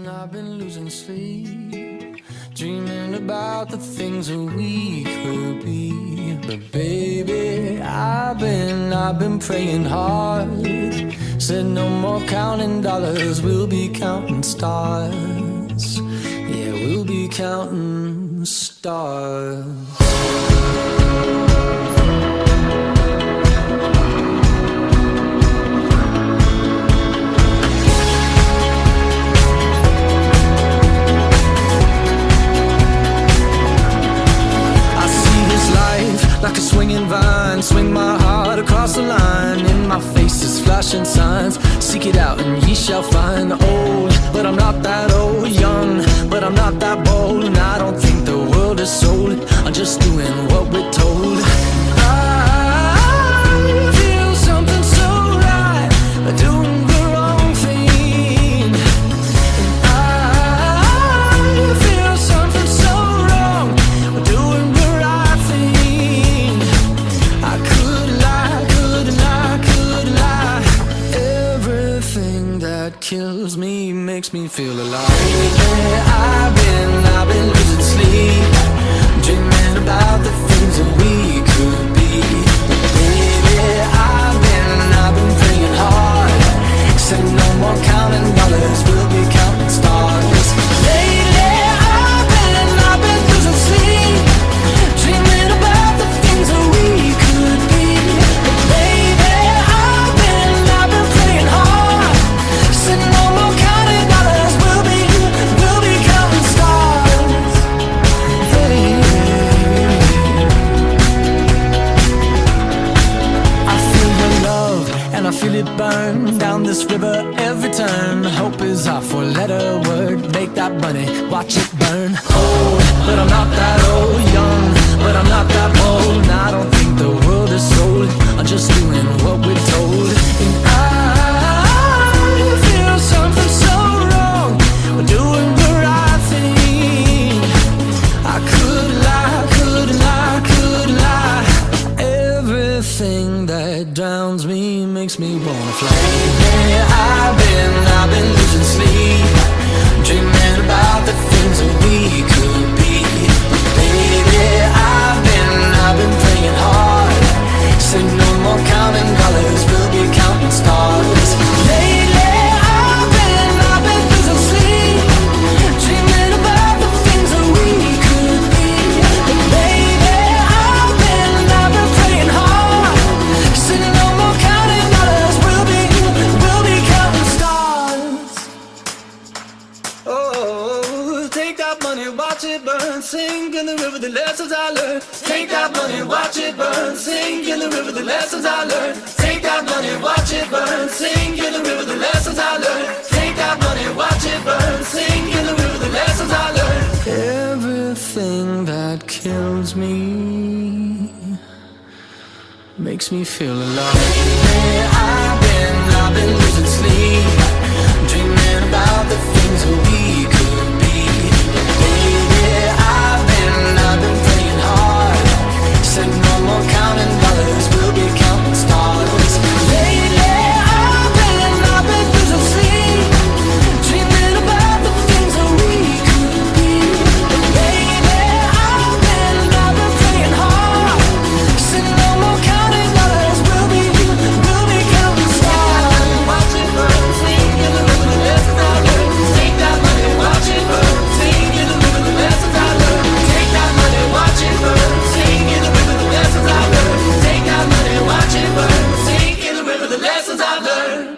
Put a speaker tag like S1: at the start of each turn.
S1: I've been losing sleep, dreaming about the things that we could be. But baby, I've been praying hard. Said no more counting dollars, we'll be counting stars. Yeah, we'll be counting stars. Like a swinging vine, swing my heart across the line. In my face is flashing signs. Seek it out and ye shall find. Old, but I'm not that old. Young, but I'm not that bold. And I don't think the world is sold. I'm just doing what we're told. I feel something so right, doing the wrong thing. And I feel something so wrong, doing the right thing. I could lie. Everything that kills me makes me feel alive. I've been losing sleep, dreaming about the things that we could be. Baby, I've been praying hard. Said no more counting dollars, we'll be counting stars. Lately, I've been losing sleep, dreaming about the things that we could be. Baby, I've been praying hard. Said no more counting dollars, we'll be counting stars. Hey. I feel your love and I feel it burn down this river every turn. Hope is our four-letter word. Make that money, watch it burn. Old, but I'm not that old. Young, but I'm not that bold. And I don't think the world is sold. I'm just doing what we're told. And I feel something so wrong, we're doing the right thing. I could lie. Everything that drowns me makes me wanna fly. I've been losing sleep, dreaming about the things that we could be. Baby, I've been praying hard. Said no more counting dollars, we'll be counting stars. Lately, I've been losing sleep, dreaming about the things that we could be. Baby, I've been praying hard. Said no more counting dollars, we'll be counting stars. Oh, take that money, watch it burn, sink in the river, the lessons I learned. Take that money, watch it burn, sink in the river, the lessons I learned. Take that money, watch it burn, sink in the river, the lessons I learned. Take that money, watch it burn, sink in the river, the lessons I learned. Everything that kills me makes me feel alive. I've been losing sleep, dreaming about the things that we could be. Baby, I've been praying hard. Said no more counting dollars, we'll be counting stars. Lately, I've been losing sleep, dreaming about the things that we could be. Baby, I've been praying hard. Said no more counting dollars, we'll be counting stars. Watch it burn, sing in the river, the lessons I learned. Take that money, watch it burn, sing in the river, the lessons I learned. Take that money, watch it burn, sing in the river, the lessons I learned. Take that money, watch it burn, sing in the river, the lessons I learned.